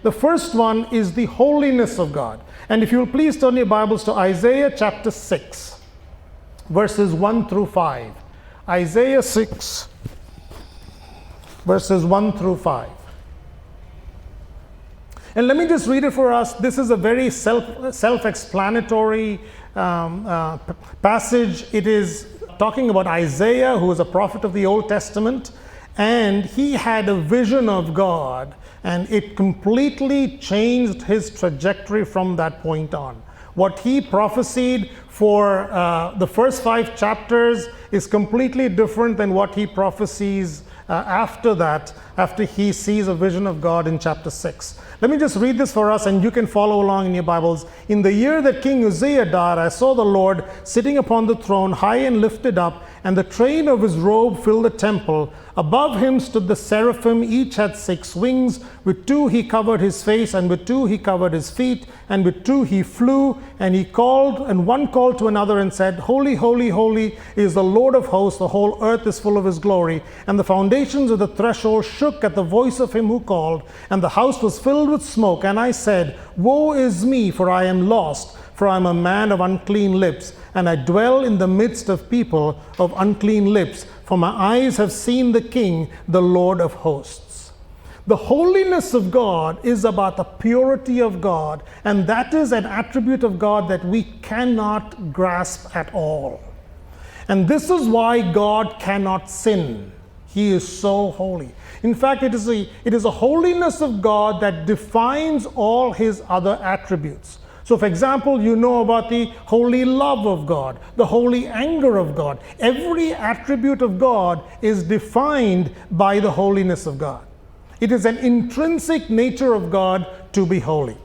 The first one is the holiness of God. And if you will please turn your Bibles to Isaiah chapter 6, verses 1 through 5. Isaiah 6, verses 1 through 5. And let me just read it for us. This is a very self-explanatory passage. It is talking about Isaiah, who is a prophet of the Old Testament, and he had a vision of God, and it completely changed his trajectory from that point on. What he prophesied for the first 5 chapters is completely different than what he prophesies after that, after he sees a vision of God in chapter 6. Let me just read this for us, and you can follow along in your Bibles. In the year that King Uzziah died, I saw the Lord sitting upon the throne, high and lifted up, and the train of his robe filled the temple. Above him stood the seraphim, each had 6 wings. With 2 he covered his face, and with 2 he covered his feet, and with 2 he flew. And he called, and one called to another and said, Holy, holy, holy is the Lord of hosts. The whole earth is full of his glory. And the foundations of the threshold shook at the voice of him who called, and the house was filled with smoke. And I said, Woe is me, for I am lost, for I am a man of unclean lips, and I dwell in the midst of people of unclean lips, for my eyes have seen the King, the Lord of hosts. The holiness of God is about the purity of God, and that is an attribute of God that we cannot grasp at all. And this is why God cannot sin. He is so holy. In fact, it is a holiness of God that defines all his other attributes. So, for example, you know about the holy love of God, the holy anger of God. Every attribute of God is defined by the holiness of God. It is an intrinsic nature of God to be holy.